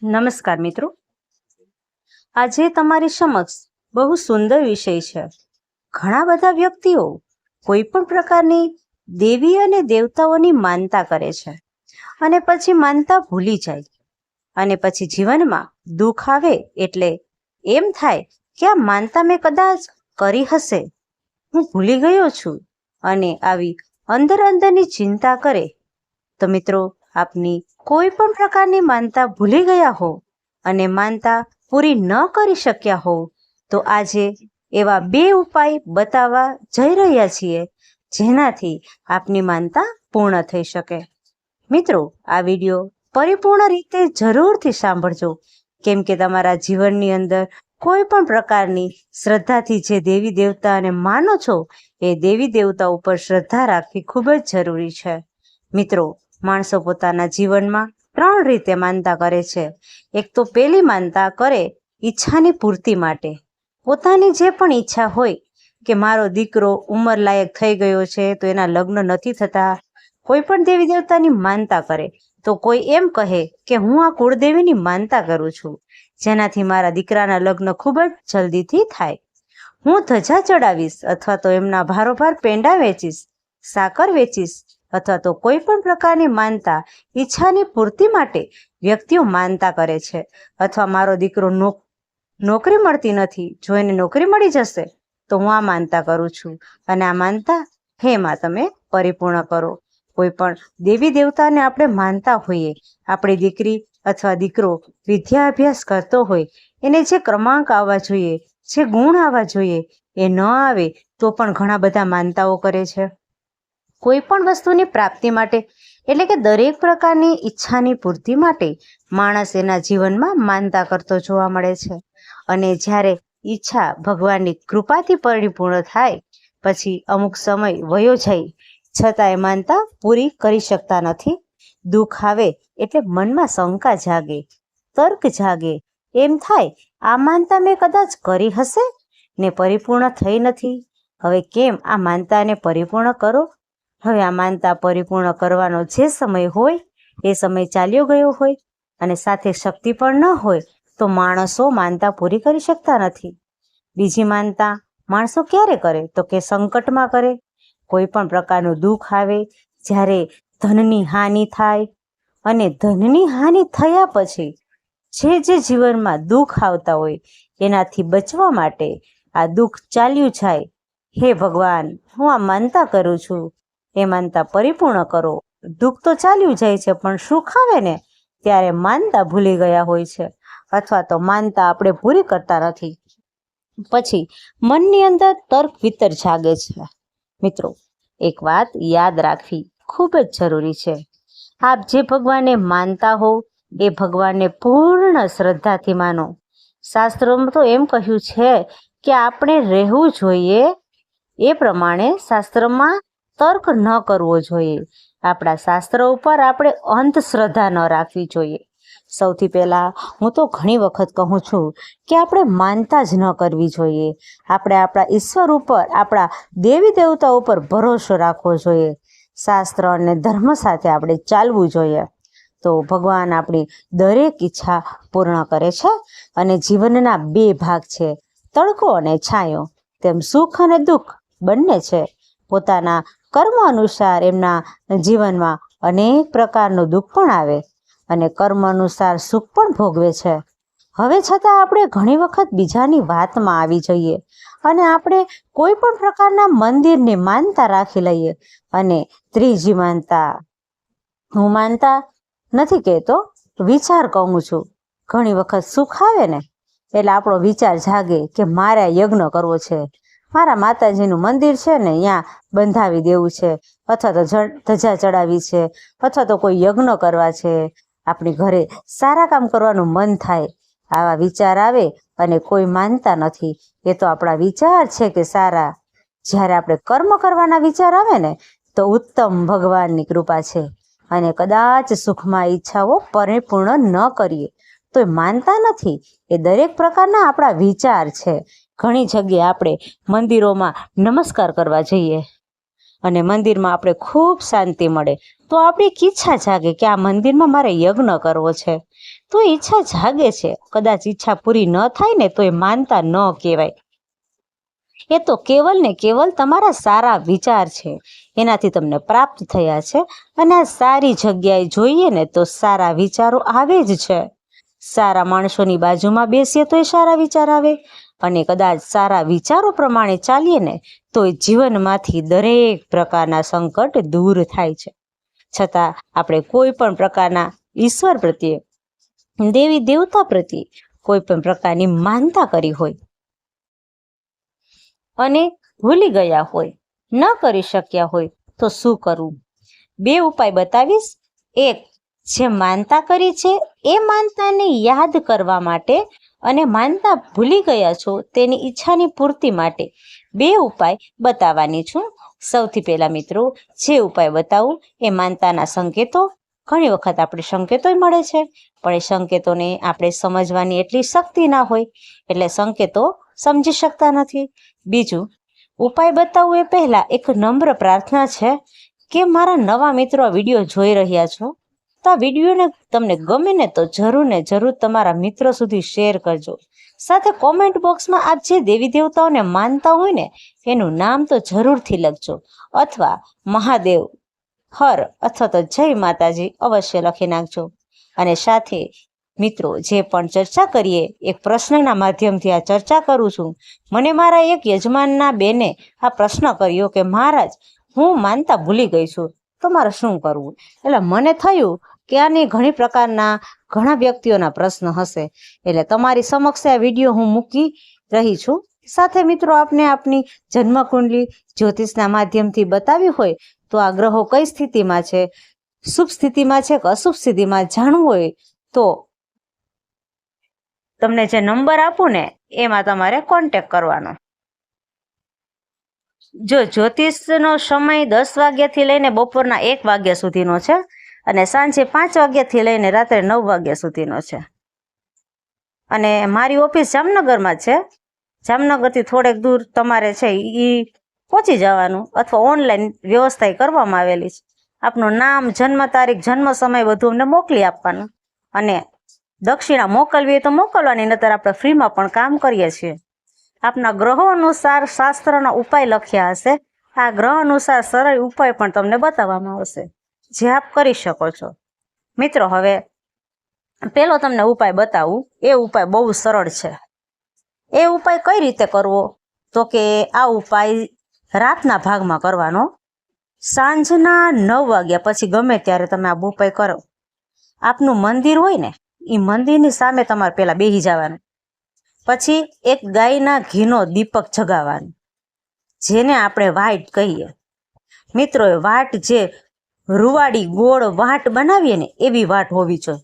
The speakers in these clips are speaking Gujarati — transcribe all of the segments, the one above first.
નમસ્કાર મિત્રો, આજે તમારી સમક્ષ બહુ સુંદર વિષય છે. ઘણા બધા વ્યક્તિઓ કોઈ પણ પ્રકારની દેવી અને દેવતાઓની માનતા કરે છે અને પછી માનતા ભૂલી જાય અને પછી જીવનમાં દુઃખ આવે એટલે એમ થાય કે આ માનતા મેં કદાચ કરી હશે, હું ભૂલી ગયો છું, અને આવી અંદરની ચિંતા કરે. તો મિત્રો, આપની કોઈ પણ પ્રકારની માનતા ભૂલી ગયા હો અને માનતા પૂરી ન કરી શક્યા હો તો આજે એવા 2 ઉપાય બતાવવા જઈ રહ્યા છીએ જેનાથી આપની માનતા પૂર્ણ થઈ શકે. મિત્રો, આ વિડીયો પરિપૂર્ણ રીતે જરૂરથી સાંભળજો, કેમ કે તમારા જીવનની અંદર કોઈ પણ પ્રકારની શ્રદ્ધાથી જે દેવી દેવતાને માનો છો એ દેવી દેવતા ઉપર શ્રદ્ધા રાખવી ખૂબ જ જરૂરી છે. મિત્રો, માણસો પોતાના જીવનમાં 3 રીતે માનતા કરે છે. એક તો પહેલી માનતા કરે ઈચ્છાની પૂર્તિ માટે. પોતાની જે પણ ઈચ્છા હોય કે મારો દીકરો ઉંમરલાયક થઈ ગયો છે તો એના લગ્ન નથી થતા, કોઈ પણ દેવી દેવતાની માનતા કરે તો કોઈ એમ કહે કે હું આ કુળદેવીની માનતા કરું છું જેનાથી મારા દીકરાના લગ્ન ખૂબ જ જલ્દીથી થાય. હું ધજા ચડાવીશ અથવા તો એમના ભારોભાર પેંડા વેચીશ, સાકર વેચીશ, અથવા તો કોઈ પણ પ્રકારની માનતા ઈચ્છાની પૂર્તિ માટે વ્યક્તિઓ માનતા કરે છે. અથવા મારો દીકરો નોકરી મળતી નથી, જો એને નોકરી મળી જશે તો હું આ માનતા કરું છું અને આ માનતા હે માં તમે પરિપૂર્ણ કરો. કોઈ પણ દેવી દેવતાને આપણે માનતા હોઈએ, આપણી દીકરી અથવા દીકરો વિદ્યા અભ્યાસ કરતો હોય, એને જે ક્રમાંક આવવા જોઈએ, જે ગુણ આવવા જોઈએ એ ન આવે તો પણ ઘણા બધા માનતાઓ કરે છે. કોઈ પણ વસ્તુની પ્રાપ્તિ માટે એટલે કે દરેક પ્રકારની ઈચ્છાની પૂર્તિ માટે માણસ એના જીવનમાં માનતા કરતો જોવા મળે છે. અને જ્યારે ઈચ્છા ભગવાનની કૃપાથી પરિપૂર્ણ થાય પછી અમુક સમય વયો જાય છતાં એ માનતા પૂરી કરી શકતા નથી. દુઃખ આવે એટલે મનમાં શંકા જાગે, તર્ક જાગે, એમ થાય આ માનતા મેં કદાચ કરી હશે ને પરિપૂર્ણ થઈ નથી. હવે કેમ આ માનતાને પરિપૂર્ણ કરો? હવે આ માનતા પરિપૂર્ણ કરવાનો જે સમય હોય એ સમય ચાલ્યો ગયો હોય અને સાથે શક્તિ પણ ન હોય તો માણસો માનતા પૂરી કરી શકતા નથી. બીજી માનતા માણસો ક્યારે કરે તો કે સંકટમાં કરે. કોઈ પણ પ્રકારનું દુઃખ આવે, જ્યારે ધનની હાનિ થાય, અને ધનની હાનિ થયા પછી જે જીવનમાં દુઃખ આવતા હોય એનાથી બચવા માટે આ દુઃખ ચાલ્યું જાય, હે ભગવાન, હું આ માનતા કરું છું, એ માનતા પરિપૂર્ણ કરો. દુઃખ તો ચાલ્યું જાય છે પણ સુખ આવે ને ત્યારે માનતા ભૂલી ગયા હોય છે અથવા તો માનતા આપણે પૂરી કરતા નથી. પછી મનની અંદર તર્ક વિતર જાગે છે. મિત્રો, એક વાત યાદ રાખવી ખૂબ જ જરૂરી છે. આપ જે ભગવાનને માનતા હો એ ભગવાનને પૂર્ણ શ્રદ્ધાથી માનો. શાસ્ત્રોમાં તો એમ કહ્યું છે કે આપણે રહેવું જોઈએ એ પ્રમાણે શાસ્ત્રમાં તર્ક ન કરવો જોઈએ. આપણા શાસ્ત્ર ઉપર આપણે અંધશ્રદ્ધા ન રાખવી જોઈએ. સૌથી પહેલાં હું તો ઘણી વખત કહું છું કે આપણે માનતા જ ન કરવી જોઈએ. આપણે આપણા ઈશ્વર ઉપર, આપણા દેવી દેવતા ઉપર ભરોસો રાખવો જોઈએ. શાસ્ત્ર અને ધર્મ સાથે આપણે ચાલવું જોઈએ તો ભગવાન આપણી દરેક ઈચ્છા પૂર્ણ કરે છે. અને જીવનના 2 ભાગ છે, તડકો અને છાંયો. તેમ સુખ અને દુઃખ બંને છે. પોતાના કર્મ અનુસાર એમના જીવનમાં અનેક પ્રકારનું દુઃખ પણ આવે અને કર્મ અનુસાર સુખ પણ ભોગવે છે. હવે છતાં આપણે ઘણી વખત બીજાની વાતમાં આવી જઈએ અને આપણે કોઈ પણ પ્રકારના મંદિરની માનતા રાખી લઈએ. અને ત્રીજી માનતા, હું માનતા નથી કહેતો, વિચાર કહું છું. ઘણી વખત સુખ આવે ને એટલે આપણો વિચાર જાગે કે મારે યજ્ઞ કરવો છે, મારા માતાજીનું મંદિર છે ને ત્યાં બંધાવી દેવું છે, અથવા તો ધજા ચડાવી છે, અથવા તો કોઈ યજ્ઞ કરવા છે, આપણી ઘરે સારા કામ કરવાનું મન થાય. આવા વિચાર આવે અને કોઈ માનતા નથી, એ તો આપણા વિચાર છે કે સારા. જ્યારે આપણે કર્મ કરવાના વિચાર આવે ને તો ઉત્તમ ભગવાનની કૃપા છે અને કદાચ સુખમાં ઈચ્છાઓ પરિપૂર્ણ ન કરીએ તો એ માનતા નથી, એ દરેક પ્રકારના આપણા વિચાર છે. ઘણી જગ્યાએ આપણે મંદિરોમાં નમસ્કાર કરવા જઈએ અને મંદિરમાં આપણે ખૂબ શાંતિ મળે, તો આપણી એક ઈચ્છા જાગે કે આ મંદિરમાં મારે યજ્ઞ કરવો છે. તો ઈચ્છા જાગે છે. કદાચ ઈચ્છા પૂરી ન થાય ને તો એ માનતા ન કહેવાય. એ તો કેવલ ને કેવલ તમારા સારા વિચાર છે, એનાથી તમને પ્રાપ્ત થયા છે. અને આ સારી જગ્યાએ જોઈએ ને તો સારા વિચારો આવે જ છે. સારા માણસોની બાજુમાં બેસીએ તો એ સારા વિચાર આવે, અને કદાચ સારા વિચારો પ્રમાણે ચાલીએ ને તો એ જીવનમાંથી દરેક પ્રકારના સંકટ દૂર થાય છે. છતાં આપણે કોઈ પણ પ્રકારના ઈશ્વર પ્રત્યે, દેવી દેવતા પ્રત્યે કોઈ પણ પ્રકારની માનતા કરી હોય અને ભૂલી ગયા હોય, ન કરી શક્યા હોય, તો શું કરવું? 2 ઉપાય બતાવીશ. એક, જે માનતા કરી છે એ માનતાને યાદ કરવા માટે, અને માનતા ભૂલી ગયા છો તેની ઈચ્છાની પૂર્તિ માટે 2 ઉપાય બતાવવાની છું. સૌથી પહેલા મિત્રો, જે ઉપાય બતાવું એ માનતાના સંકેતો. ઘણી વખત આપણે સંકેતોય મળે છે, પણ એ સંકેતોને આપણે સમજવાની એટલી શક્તિ ના હોય, એટલે સંકેતો સમજી શકતા નથી. બીજું, ઉપાય બતાવવું એ પહેલા એક નમ્ર પ્રાર્થના છે કે મારા નવા મિત્રો આ વિડીયો જોઈ રહ્યા છો, તો આ વિડીયોને તમને ગમે ને તો જરૂર ને જરૂર તમારા મિત્રો સુધી શેર કરજો. સાથે કોમેન્ટ બોક્સમાં આપ જે દેવી દેવતાઓને માનતા હોય ને એનું નામ તો જરૂરથી લખજો, અથવા મહાદેવ હર અથવા તો જય માતાજી અવશ્ય લખી નાખજો. અને સાથે મિત્રો, જે પણ ચર્ચા કરીએ એક પ્રશ્નના માધ્યમથી આ ચર્ચા કરું છું. મને મારા એક યજમાનના બેને આ પ્રશ્ન કર્યો કે મહારાજ, હું માનતા ભૂલી ગઈ છું, તો મારે શું કરવું? એટલે મને થયું કે આની ઘણી પ્રકારના ઘણા વ્યક્તિઓના પ્રશ્ન હશે, એટલે તમારી સમક્ષ આ વિડીયો હું મૂકી રહી છું. સાથે મિત્રો, આપને આપની જન્મકુંડલી જ્યોતિષના માધ્યમથી બતાવી હોય તો આ ગ્રહો કઈ સ્થિતિમાં છે, શુભ સ્થિતિમાં છે કે અશુભ સ્થિતિમાં જાણવું હોય તો તમને જે નંબર આપું ને એમાં તમારે કોન્ટેક્ટ કરવાનો. જો જ્યોતિષનો સમય 10 વાગ્યાથી લઈને બપોરના 1 વાગ્યા સુધીનો છે, અને સાંજે 5 વાગ્યાથી લઈને રાત્રે 9 વાગ્યા સુધીનો છે. અને મારી ઓફિસ જામનગરમાં છે. જામનગરથી થોડેક દૂર તમારે છે એ પહોંચી જવાનું, અથવા ઓનલાઈન વ્યવસ્થા કરવામાં આવેલી છે. આપનું નામ, જન્મ તારીખ, જન્મ સમય બધું અમને મોકલી આપવાનું, અને દક્ષિણા મોકલવી હોય તો મોકલવાની, નહીતર આપણે ફ્રીમાં પણ કામ કરીએ છીએ. આપના ગ્રહો અનુસાર શાસ્ત્રના ઉપાય લખ્યા હશે. આ ગ્રહ અનુસાર સરળ ઉપાય પણ તમને બતાવવામાં આવશે, જે આપ કરી શકો છો. મિત્રો, હવે પેલો તમને ઉપાય બતાવું. એ ઉપાય બહુ સરળ છે. એ ઉપાય કઈ રીતે કરવો? તો કે આ ઉપાય રાતના ભાગમાં કરવાનો. સાંજના 9 વાગ્યા પછી ગમે ત્યારે તમે આ ઉપાય કરો. આપનું મંદિર હોય ને એ મંદિરની સામે તમારે પહેલા બેસી જવાનું. પછી એક ગાયના ઘીનો દીપક જગાવવાનો, જેને આપણે વાટ કહીએ. મિત્રો, વાટ જે રૂવાડી ગોળ વાટ બનાવીએ ને એવી વાટ હોવી જોઈએ.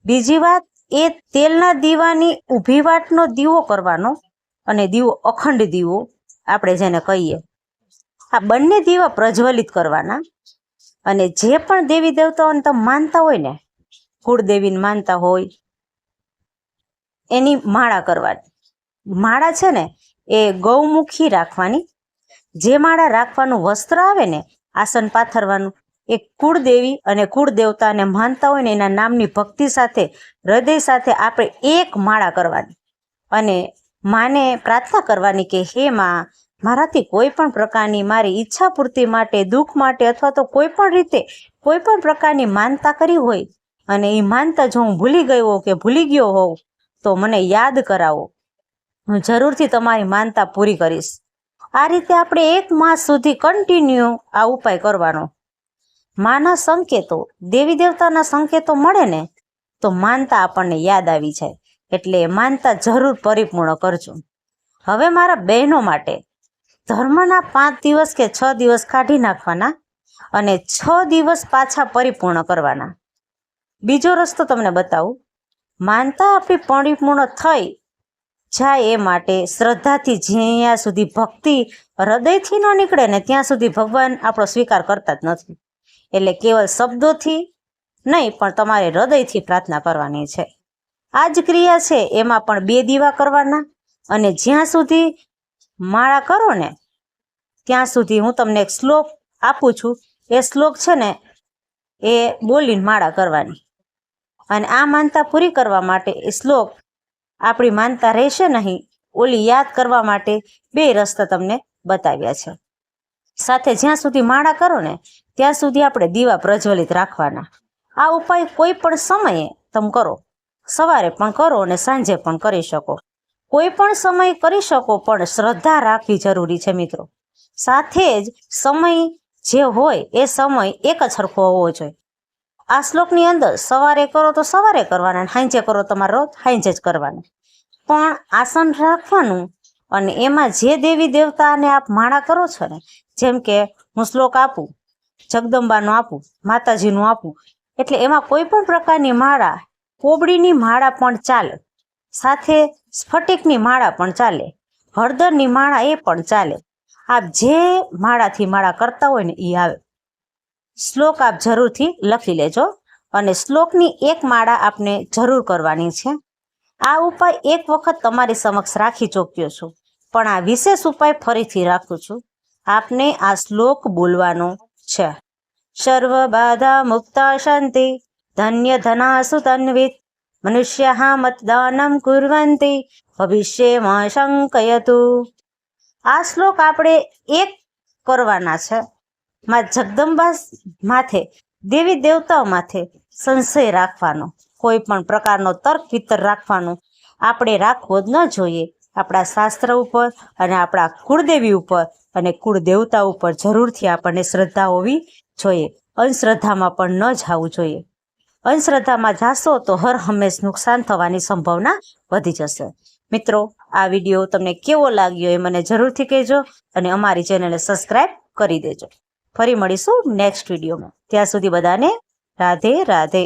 બીજી વાત, એ તેલના દીવાની ઊભી વાટનો દીવો કરવાનો, અને દીવો અખંડ દીવો આપણે જેને કહીએ. આ બંને દીવા પ્રજ્વલિત કરવાના. અને જે પણ દેવી દેવતાઓને તમે માનતા હોય ને, કુળદેવીને માનતા હોય, એની માળા કરવાની. માળા છે ને એ ગૌમુખી રાખવાની. જે માળા રાખવાનું વસ્ત્ર આવે ને, આસન પાથરવાનું, એ કુળદેવી અને કુળદેવતાને માનતા હોય ને એના નામની ભક્તિ સાથે, હૃદય સાથે આપણે એક માળા કરવાની, અને માને પ્રાર્થના કરવાની કે હે માં, મારાથી કોઈ પણ પ્રકારની મારી ઈચ્છા પૂર્તિ માટે, દુઃખ માટે, અથવા તો કોઈ પણ રીતે કોઈ પણ પ્રકારની માનતા કરી હોય, અને એ માનતા જો હું ભૂલી ગયો કે ભૂલી ગયો હોઉં તો મને યાદ કરાવો. હું જરૂરથી તમારી માનતા પૂરી કરીશ. આ રીતે આપણે 1 માસ સુધી કન્ટિન્યુ આ ઉપાય કરવાનો. માના સંકેતો, દેવી દેવતાના સંકેતો મળે ને તો માનતા આપણને યાદ આવી જાય. એટલે માનતા જરૂર પરિપૂર્ણ કરજો. હવે મારા બહેનો માટે ધર્મના 5 દિવસ કે 6 દિવસ કાઢી નાખવાના, અને 6 દિવસ પાછા પરિપૂર્ણ કરવાના. બીજો રસ્તો તમને બતાવું. માનતા આપણી પરિપૂર્ણ થઈ જાય એ માટે શ્રદ્ધાથી, જ્યાં સુધી ભક્તિ હૃદયથી ન નીકળે ને ત્યાં સુધી ભગવાન આપણો સ્વીકાર કરતા જ નથી. એટલે કેવલ શબ્દોથી નહીં, પણ તમારે હૃદયથી પ્રાર્થના કરવાની છે. આ જ ક્રિયા છે. એમાં પણ 2 દીવા કરવાના, અને જ્યાં સુધી માળા કરો ને ત્યાં સુધી હું તમને એક શ્લોક આપું છું. એ શ્લોક છે ને એ બોલીને માળા કરવાની, અને આ માનતા પૂરી કરવા માટે એ શ્લોક આપણી માનતા રહેશે નહીં, ઓલી યાદ કરવા માટે 2 રસ્તા તમને બતાવ્યા છે. સાથે જ્યાં સુધી માળા કરો ને ત્યાં સુધી આપણે દીવા પ્રજ્વલિત રાખવાના. આ ઉપાય કોઈ પણ સમયે તમે કરો, સવારે પણ કરો અને સાંજે પણ કરી શકો, કોઈ પણ સમય કરી શકો, પણ શ્રદ્ધા રાખવી જરૂરી છે મિત્રો. સાથે જ સમય જે હોય એ સમય એક જ સરખો હોવો જોઈએ. આ શ્લોકની અંદર સવારે કરો તો સવારે કરવાના, સાંજે કરો તમારે રોજ સાંજે જ કરવાનું. પણ આસન રાખવાનું, અને એમાં જે દેવી દેવતાને આપ માળા કરો છો ને, જેમ કે હું શ્લોક આપું, જગદંબાનું આપું, માતાજીનું આપું, એટલે એમાં કોઈ પણ પ્રકારની માળા, કોબડીની માળા પણ ચાલે, સાથે સ્ફટિકની માળા પણ ચાલે, હળદરની માળા એ પણ ચાલે. આપ જે માળાથી માળા કરતા હોય ને એ આવે. શ્લોક આપ જરૂરથી લખી લેજો, અને શ્લોકની એક માળા આપને જરૂર કરવાની છે. આ ઉપાય એક વખત તમારી સમક્ષ રાખી ચૂક્યો છું, પણ આ વિશેષ ઉપાય ફરીથી રાખું છું. આપને આ શ્લોક બોલવાનો છે. સર્વ બાધા મુક્તા શાંતિ, ધન્ય ધનાસુ તન્વિત, મનુષ્યા મતદાનમ કુર્વંતિ, ભવિષ્યમાં શંકયતુ. આ શ્લોક આપણે એક કરવાના છે. માં જગદંબા માથે, દેવી દેવતાઓ માથે સંશય રાખવાનો, કોઈ પણ પ્રકારનો તર્ક વિતર રાખવાનો આપણે રાખવો જ ન જોઈએ. આપણા શાસ્ત્ર ઉપર અને આપણા કુળદેવી ઉપર અને કુળદેવતા ઉપર જરૂરથી આપણને શ્રદ્ધા હોવી જોઈએ. અંધશ્રદ્ધામાં પણ ન જવું જોઈએ. અંધશ્રદ્ધામાં જાશો તો હર હંમેશ નુકસાન થવાની સંભાવના વધી જશે. મિત્રો, આ વિડીયો તમને કેવો લાગ્યો એ મને જરૂરથી કહેજો, અને અમારી ચેનલને સબસ્ક્રાઈબ કરી દેજો. ફરી મળીશું નેક્સ્ટ વિડીયોમાં. ત્યાં સુધી બધાને રાધે રાધે.